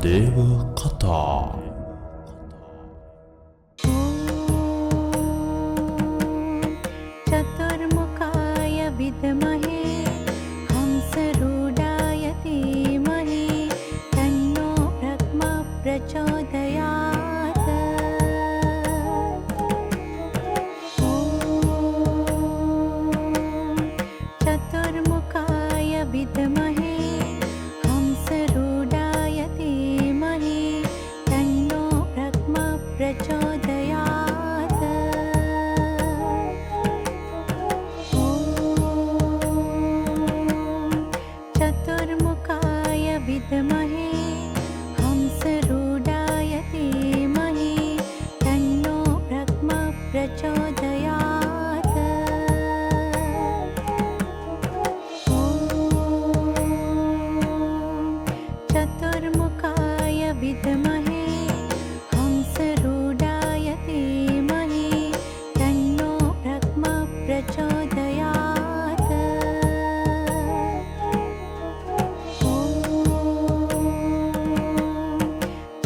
देवकथा। चतुर्मुखाय विद्महे हंसरूढाय धीमहि तन्नो ब्रह्मा प्रचोदयात्। चतुर्मुखाय विद्महे हंसरूढाय धीमहि तन्नो ब्रह्मा प्रचोदयात्। चतुर्मुखाय विद्महे हंसरूढाय धीमहि तन्नो ब्रह्मा प्रचोदयात्। चतुर्मुखाय विद्महे हंसरूढाय धीमहि तन्नो ब्रह्मा प्रचोदयात्।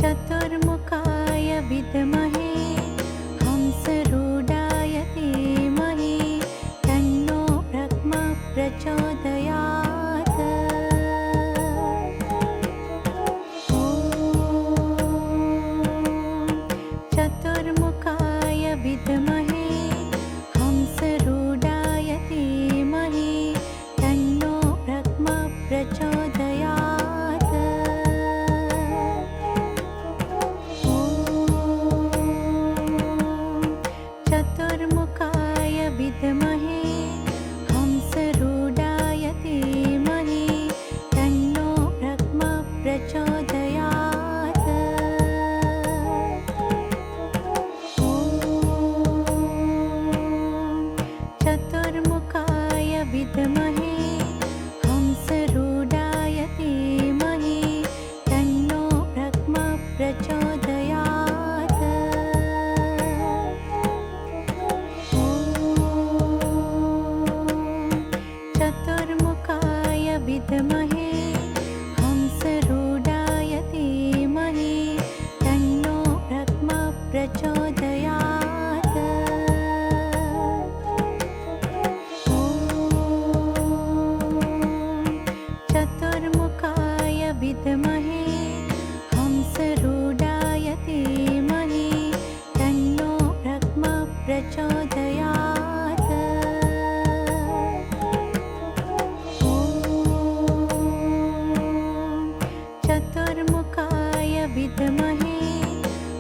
चतुर्मुखाय विद्महे हंसरूढाय धीमहि तन्नो ब्रह्मा प्रचोदयात्। चतुर्मुखाय विद्महे हंसरूढाय धीमहि तन्नो ब्रह्मा प्रचोदयात्। चतुर्मुखाय विद्महे हंसरूढाय धीमहि तन्नो ब्रह्मा प्रचोदयात्। चतुर्मुखाय विद्महे हंसरूढाय धीमहि तन्नो ब्रह्मा प्रचोदयात्। चतुर्मुखाय विद्महे हंसरूढाय धीमहि तन्नो ब्रह्मा प्रचोदयात्। चतुर्मुखाय विद्महे हंसरूढाय धीमहि तन्नो ब्रह्मा प्रचोदयात्। चतुर्मुखाय विद्महे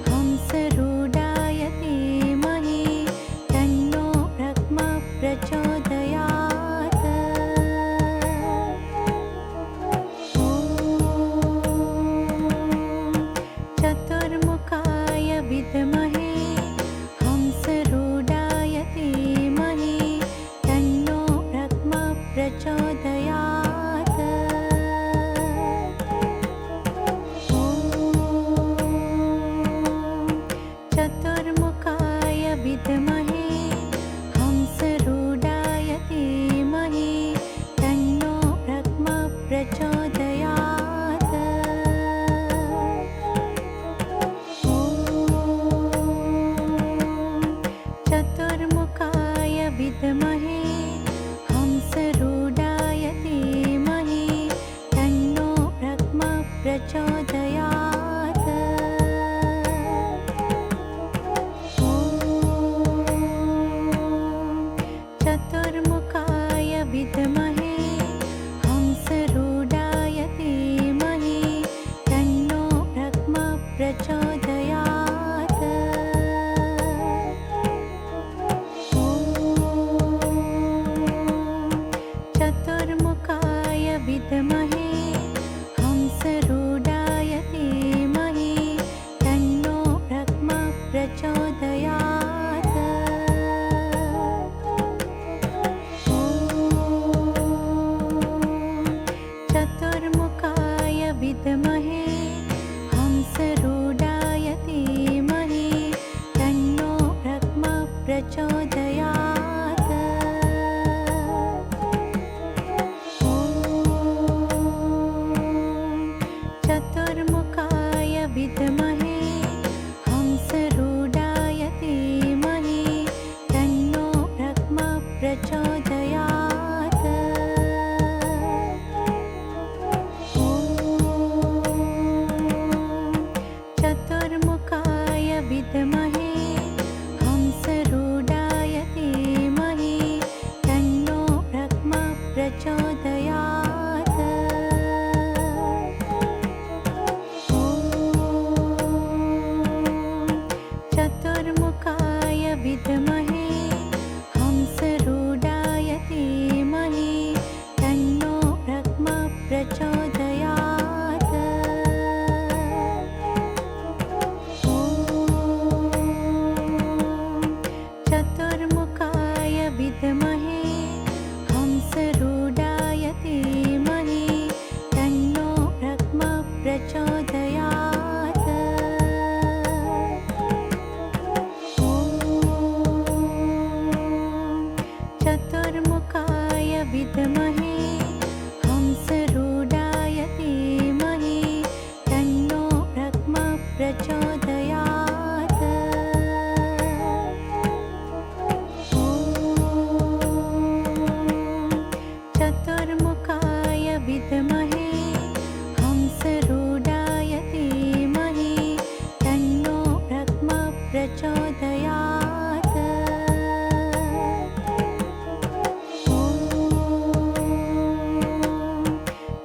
हंसरूढाय धीमहि तन्नो ब्रह्मा प्रचोदयात्। चतुर्मुखाय विद्महे हंसरूढाय धीमहि तन्नो ब्रह्मा प्रचोदयात्। चतुर्मुखाय विद्महे हंसरूढाय धीमहि तन्नो ब्रह्मा प्रचोदयात्। चतुर्मुखाय विद्महे हंसरूढाय धीमहि तन्नो ब्रह्मा प्रचोदयात्। चतुर्मुखाय विद्महे हंसरूढाय धीमहि तन्नो ब्रह्मा प्रचोदयात्। चतुर्मुखाय विद्महे हंसरूढाय प्रचोदयात्। चतुर्मुखाय विद्महे हंसरूढाय धीमहि तन्नो ब्रह्मा प्रचोदयात्। चतुर्मुखाय विद्महे हंसरूढाय धीमहि तन्नो ब्रह्मा प्रचोदयात्। चतुर्मुखाय विद्महे हंसरूढाय धीमहि तन्नो ब्रह्मा प्रचोदयात्।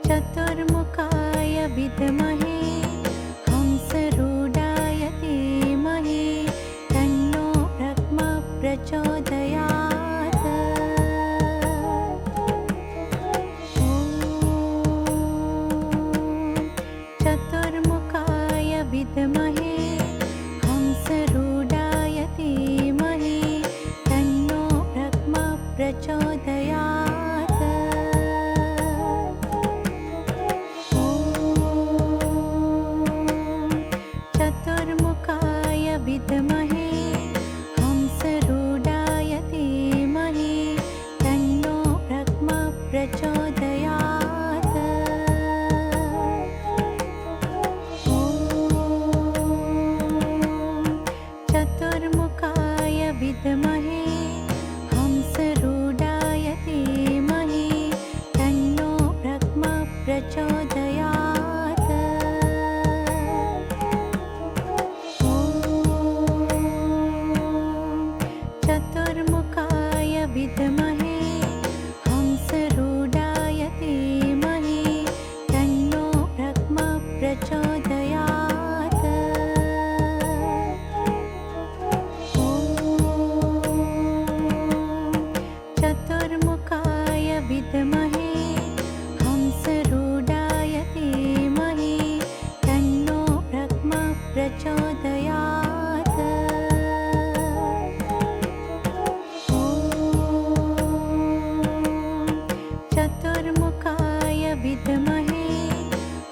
चतुर्मुखाय विद्महे हंसरूढाय धीमहि तन्नो ब्रह्मा प्रचोदयात्। चतुर्मुखाय विद्महे हंसरूढाय धीमहि तन्नो ब्रह्मा प्रचोदयात्। चतुर्मुखाय विद्महे हंसरूढाय धीमहि तन्नो ब्रह्मा प्रचोदयात्। चतुर्मुखाय विद्महे हंसरूढाय धीमहि तन्नो ब्रह्मा प्रचोदयात्। चतुर्मुखाय विद्महे हंसरूढाय धीमहि तन्नो ब्रह्मा प्रचोदयात्। चतुर्मुखाय विद्महे हंसरूढाय धीमहि तन्नो ब्रह्मा प्रचोदयात्। चतुर्मुखाय विद्महे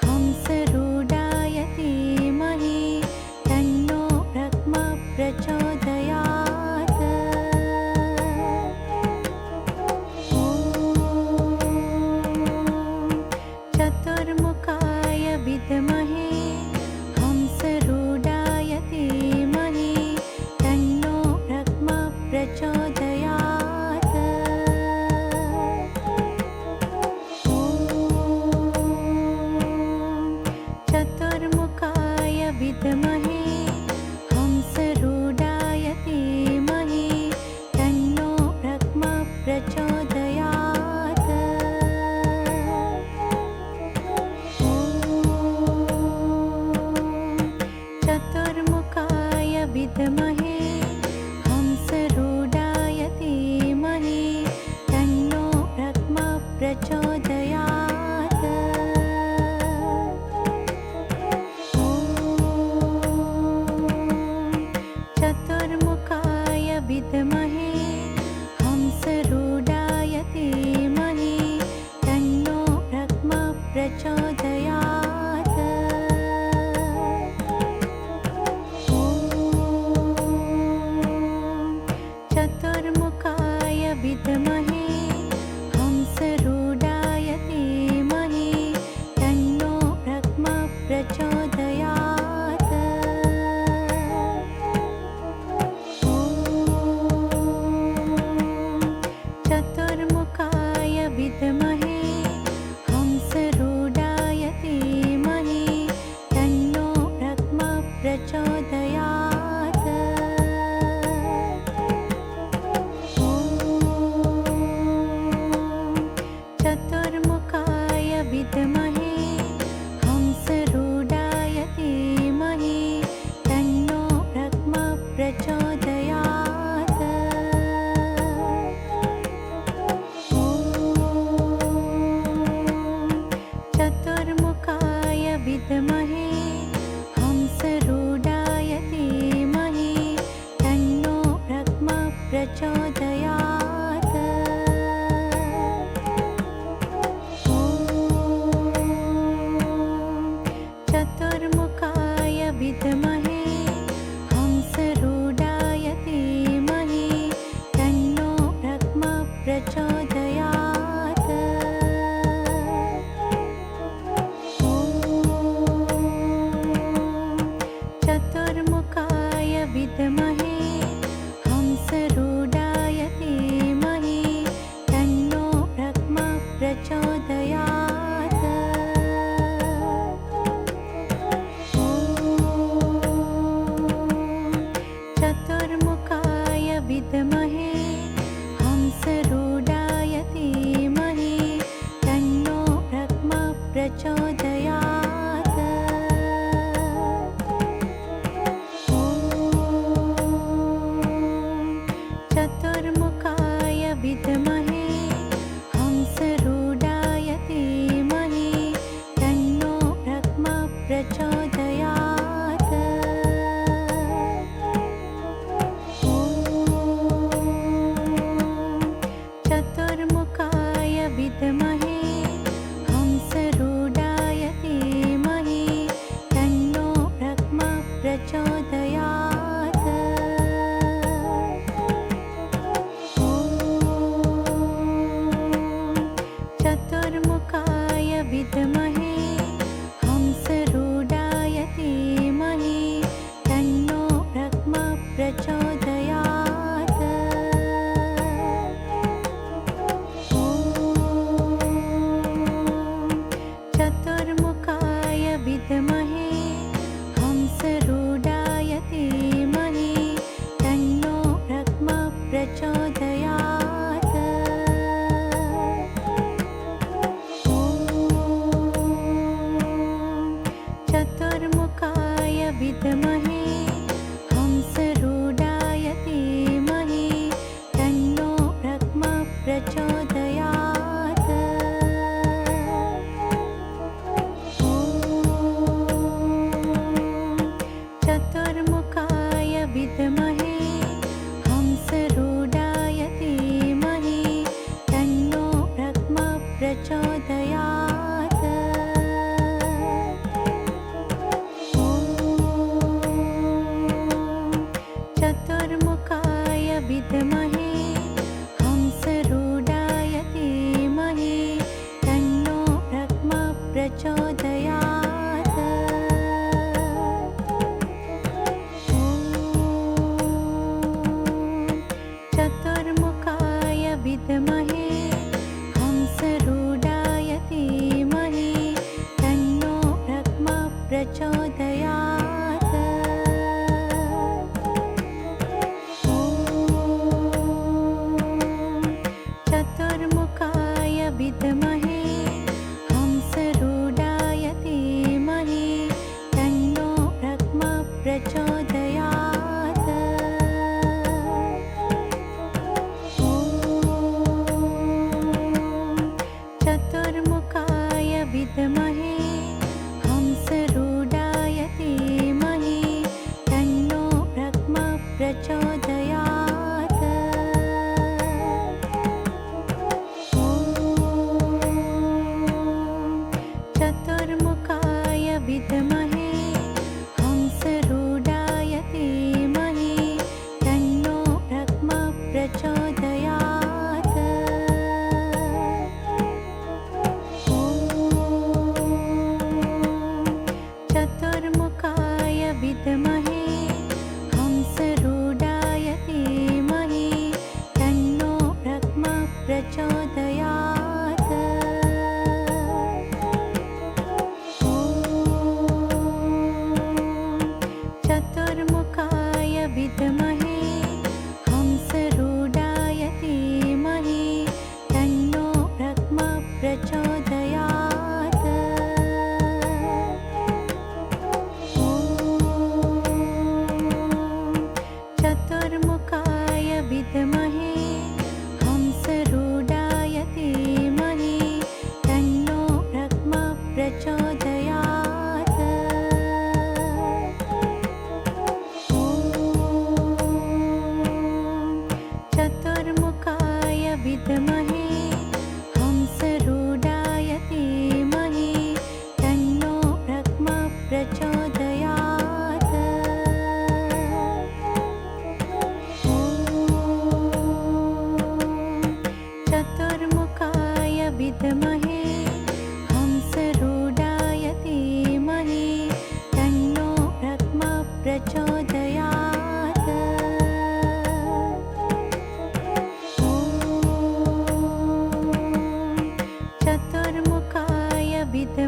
हंसरूढाय धीमहि तन्नो ब्रह्मा प्रचोदयात्। चतुर्मुखाय विद्महे हंसरूढाय धीमहि तन्नो ब्रह्मा प्रचोदयात्। चतुर्मुखाय विद्महे हंसरूढाय धीमहि तन्नो ब्रह्मा प्रचोदयात्। चतुर्मुखाय विद्महे हंसरूढाय धीमहि तन्नो ब्रह्मा प्रचोदयात्। चतुर्मुखाय विद्महे हंसरूढाय धीमहि तन्नो ब्रह्मा प्रचोदयात्। चतुर्मुखाय विद्महे हंसरूढाय धीमहि तन्नो ब्रह्मा प्रचोदयात्। चतुर्मुखाय विद्महे हंसरूढाय धीमहि विद्महे हंसरूढाय धीमहि तन्नो ब्रह्मा प्रचोदयात्। चतुर्मुखाय विद्महे हंसरूढाय धीमहि तन्नो ब्रह्मा प्रचोदयात्। चतुर्मुखाय विद्महे हंसरूढाय धीमहि तन्नो ब्रह्मा प्रचोदयात्। चतुर्मुखाय विद्महे हंसरूढाय धीमहि तन्नो ब्रह्मा प्रचोदयात्। चतुर्मुखाय विद्महे हंसरूढाय धीमहि तन्नो ब्रह्मा प्रचोदयात्। चतुर्मुखाय विद्महे हंसरूढाय धीमहि तन्नो ब्रह्मा प्रचोदयात्। चतुर्मुखाय विद्महे हंसरूढाय धीमहि तन्नो ब्रह्मा प्रचोदयात्। चतुर्मुखाय विद्महे हंसरूढाय धीमहि तन्नो ब्रह्मा प्रचोदयात्। चतुर्मुखाय विद्महे हंसरूढाय धीमहि तन्नो ब्रह्मा प्रचोदयात्। चतुर्मुखाय विद्महे हंसरूढाय धीमहि तन्नो ब्रह्मा प्रचोदयात्। चतुर्मुखाय विद्महे हंसरूढाय धीमहि तन्नो ब्रह्मा प्रचोदयात्। चतुर्मुखाय विद्महे हंसरूढाय धीमहि तन्नो ब्रह्मा प्रचोदयात्। चतुर्मुखाय विद्महे हंसरूढाय धीमहि तन्नो ब्रह्मा प्रचोदयात्। चतुर्मुखाय विद्महे हंसरूढाय धीमहि तन्नो ब्रह्मा प्रचोदयात्। चतुर्मुखाय विद्महे हंसरूढाय धीमहि तन्नो ब्रह्मा प्रचोदयात्। चतुर्मुखाय विद्महे हंसरूढाय धीमहि तन्नो ब्रह्मा प्रचोदयात्। चतुर्मुखाय विद्महे हंसरूढाय धीमहि तन्नो ब्रह्मा प्रचोदयात्। चतुर्मुखाय विद्महे हंसरूढाय धीमहि तन्नो ब्रह्मा प्रचोदयात्।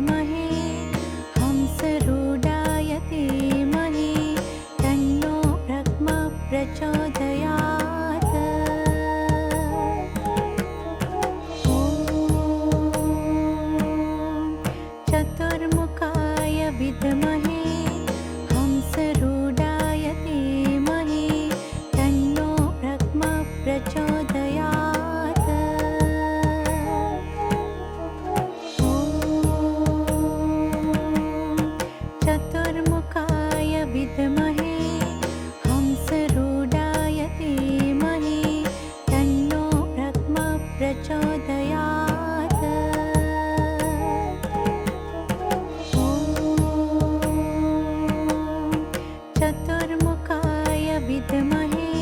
विद्महे हंसरूढाय धीमहि तन्नो ब्रह्मा प्रचोदयात्। चतुर्मुखाय विद्महे हंसरूढाय धीमहि तन्नो ब्रह्मा प्रचोदयात्। चतुर्मुखाय विद्महे हंसरूढाय धीमहि तन्नो ब्रह्मा प्रचोदयात्। चतुर्मुखाय विद्महे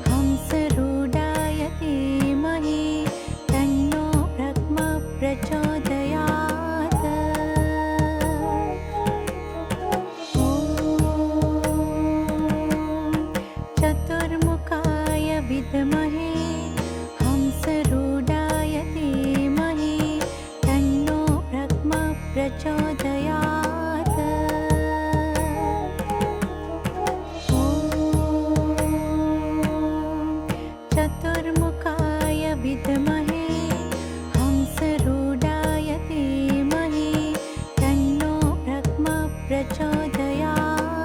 हंसरूढाय धीमहि तन्नो ब्रह्मा प्रचोदयात्। चतुर्मुखाय विद्महे हंसरूढाय धीमहि तन्नो ब्रह्मा प्रचोदयात्। चतुर्मुखाय विद्महे हंसरूढाय धीमहि तन्नो ब्रह्मा प्रचोदयात्।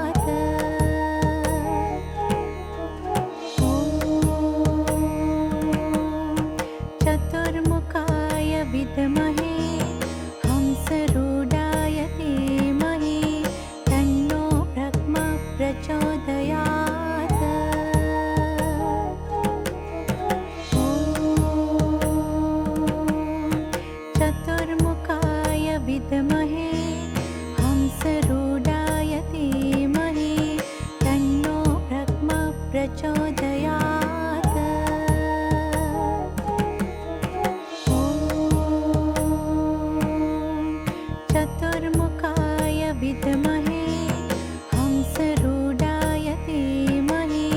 चतुर्मुखाय विद्महे हंसरूढाय धीमहि तन्नो ब्रह्मा प्रचोदयात्। चतुर्मुखाय विद्महे हंसरूढाय धीमहि तन्नो ब्रह्मा प्रचोदयात्। चतुर्मुखाय विद्महे हंसरूढाय धीमहि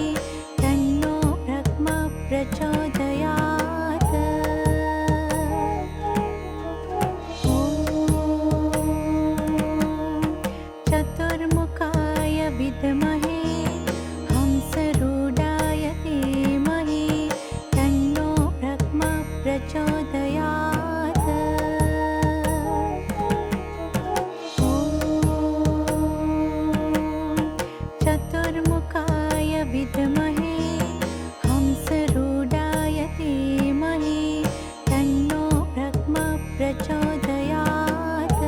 तन्नो ब्रह्मा प्रचोदयात्। चतुर्मुखाय विद्महे हंसरूढाय धीमहि तन्नो ब्रह्मा प्रचोदयात्। चतुर्मुखाय विद्महे हंसरूढाय धीमहि तन्नो ब्रह्मा प्रचोदयात्।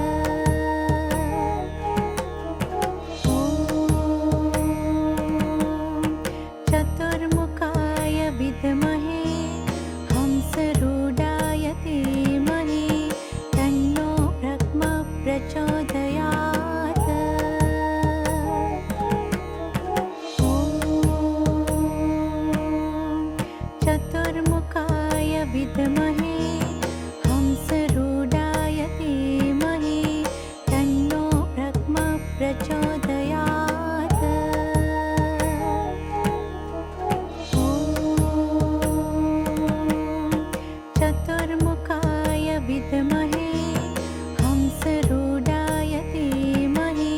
चतुर्मुखाय विद्महे हंसरूढाय धीमहि तन्नो ब्रह्मा प्रचोदयात्। चतुर्मुखाय विद्महे हंसरूढाय धीमहि तन्नो ब्रह्मा प्रचोदयात्। चतुर्मुखाय विद्महे हंसरूढाय धीमहि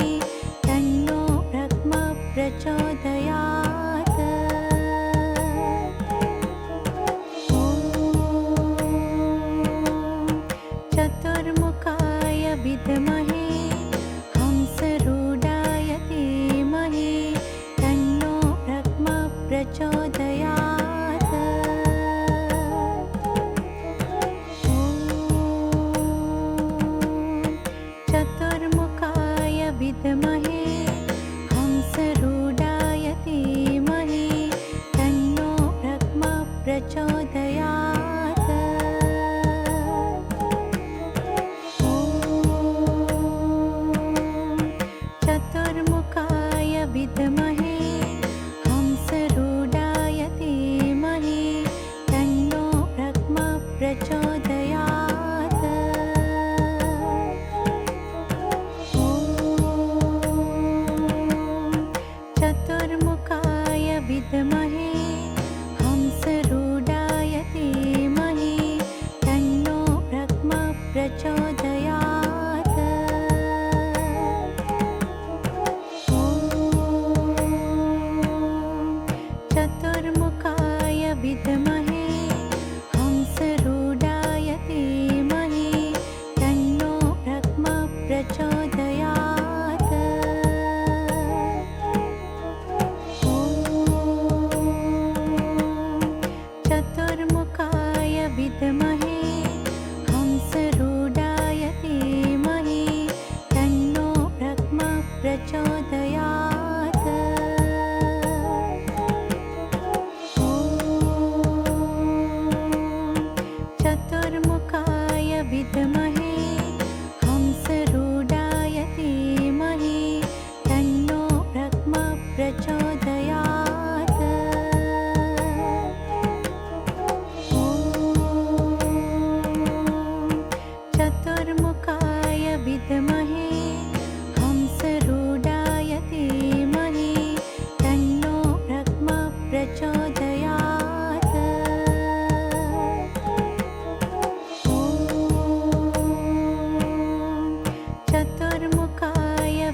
तन्नो ब्रह्मा प्रचोदयात्। चतुर्मुखाय विद्महे हंसरूढाय धीमहि तन्नो ब्रह्मा प्रचोदयात्। चतुर्मुखाय विद्महे हंसरूढाय धीमहि तन्नो ब्रह्मा प्रचोदयात्।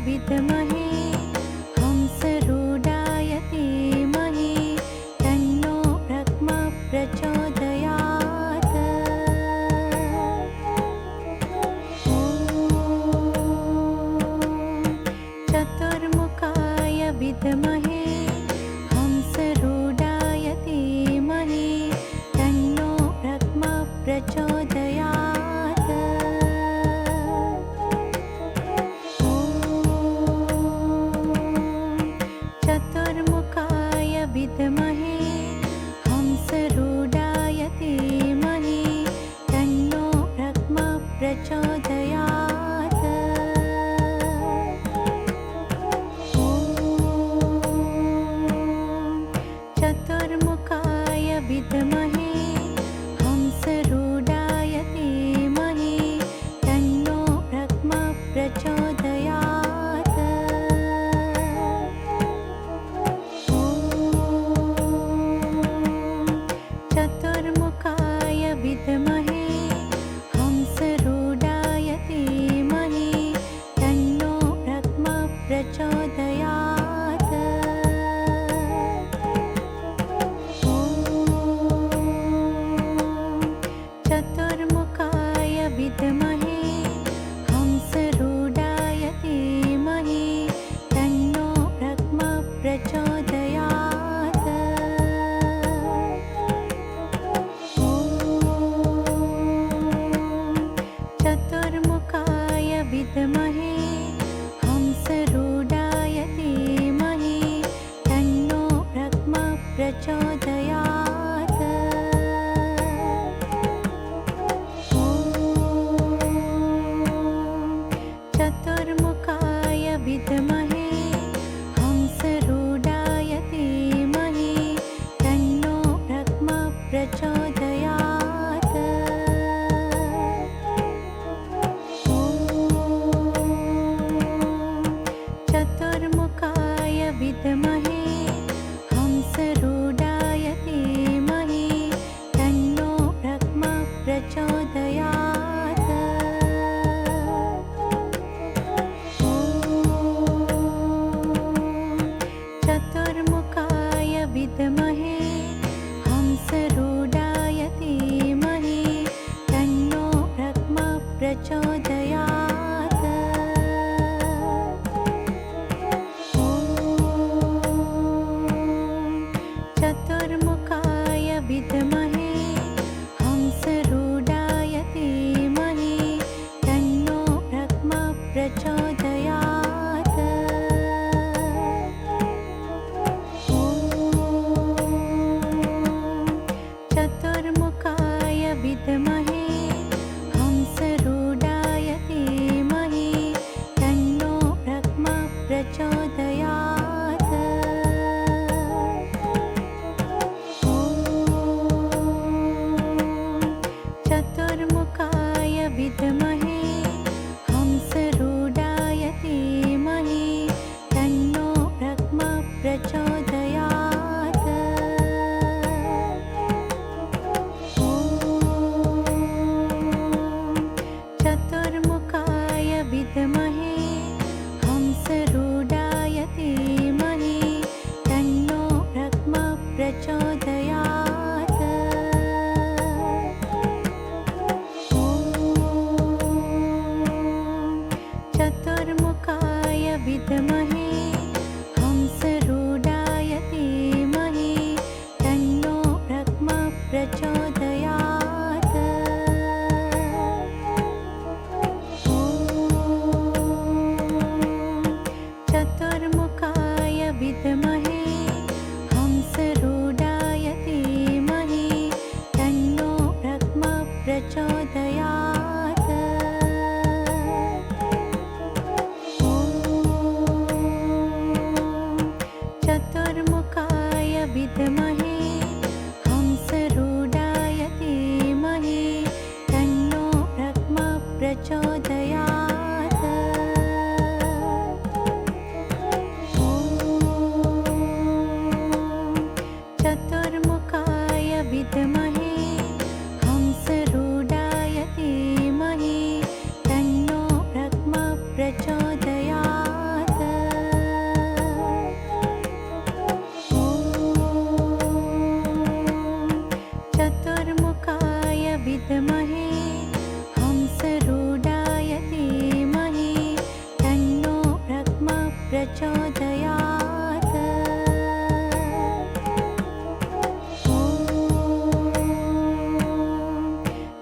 विद्महे हंसरूढाय धीमहि तन्नो ब्रह्मा प्रचोदयात्। चतुर्मुखाय विद्महे हंसरूढाय धीमहि तन्नो ब्रह्मा प्रचोदयात्। चतुर्मुखाय विद्महे हंसरूढाय धीमहि तन्नो ब्रह्मा प्रचोदयात्। चतुर्मुखाय विद्महे हंसरूढाय धीमहि तन्नो ब्रह्मा प्रचोदयात्। चतुर्मुखाय विद्महे हंसरूढाय धीमहि तन्नो ब्रह्मा प्रचोदयात्। चतुर्मुखाय विद्महे हंसरूढाय धीमहि तन्नो ब्रह्मा प्रचोदयात्। चतुर्मुखाय विद्महे हंसरूढाय धीमहि तन्नो ब्रह्मा प्रचोदयात्। चतुर्मुखाय विद्महे हंसरूढाय धीमहि तन्नो ब्रह्मा प्रचोदयात्। चतुर्मुखाय विद्महे हंसरूढाय धीमहि तन्नो ब्रह्मा प्रचोदयात्। चतुर्मुखाय विद्महे हंसरूढाय धीमहि तन्नो ब्रह्मा प्रचोदयात्। चतुर्मुखाय विद्महे हंसरूढाय धीमहि तन्नो ब्रह्मा प्रचोदयात्। चतुर्मुखाय विद्महे हंसरूढाय धीमहि तन्नो ब्रह्मा प्रचोदयात्। चतुर्मुखाय विद्महे हंसरूढाय धीमहि तन्नो ब्रह्मा प्रचोदयात्। चतुर्मुखाय विद्महे हंसरूढाय धीमहि तन्नो ब्रह्मा प्रचोदयात्। चतुर्मुखाय विद्महे हंसरूढाय धीमहि तन्नो ब्रह्मा प्रचोदयात्। चतुर्मुखाय विद्महे हंसरूढाय धीमहि तन्नो ब्रह्मा प्रचोदयात्। चतुर्मुखाय विद्महे हंसरूढाय धीमहि तन्नो ब्रह्मा प्रचोदयात्। चतुर्मुखाय विद्महे हंसरूढाय धीमहि तन्नो ब्रह्मा प्रचोदयात्। प्रचोदयात्। ॐ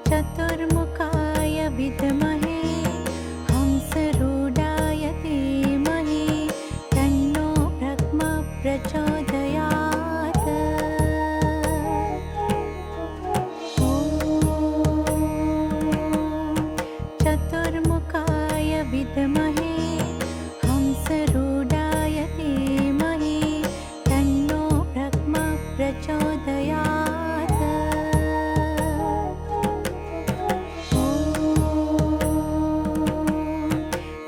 चतुर्मुखाय विद्महे हंसरूढाय धीमहि तन्नो ब्रह्मा प्रचोदयात्। ॐ चतुर्मुखाय विद्महे हंसरूढाय धीमहि तन्नो ब्रह्मा प्रचोदयात्। ॐ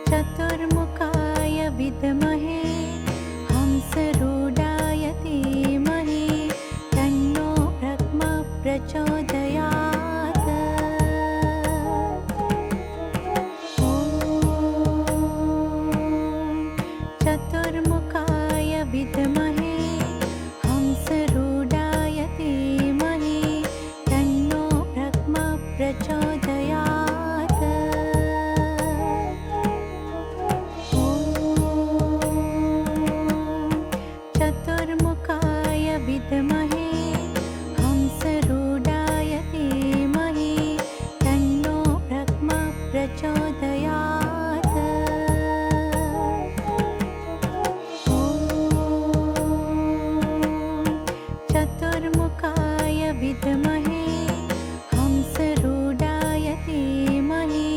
चतुर्मुखाय विद्महे हंसरूढाय धीमहि तन्नो ब्रह्मा प्रचोदयात्। ॐ चतुर्मुखाय विद्महे हंसरूढाय धीमहि तन्नो ब्रह्मा प्रचोदयात्। ॐ चतुर्मुखाय विद्महे हंसरूढाय धीमहि तन्नो ब्रह्मा प्रचोदयात्। ॐ चतुर्मुखाय विद्महे हंसरूढाय धीमहि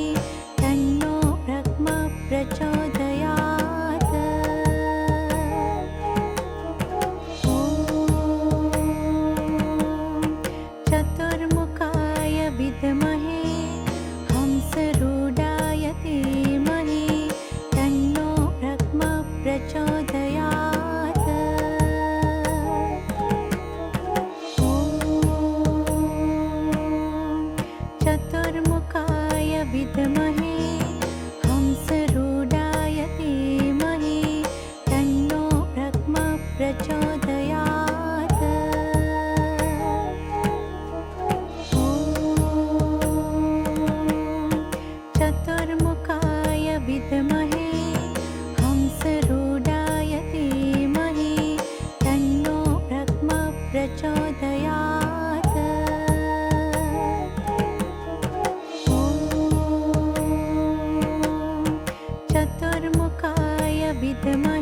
तन्नो ब्रह्मा प्रचोदयात्। ॐ चतुर्मुखाय विद्महे हंसरूढाय धीमहि तन्नो ब्रह्मा प्रचोदयात्। ॐ चतुर्मुखाय विद्महे हंसरूढाय धीमहि तन्नो ब्रह्मा प्रचोदयात्। ॐ चतुर्मुखाय विद्महे हंसरूढाय धीमहि तन्नो ब्रह्मा प्रचोदयात्। ॐ चतुर्मुखाय विद्महे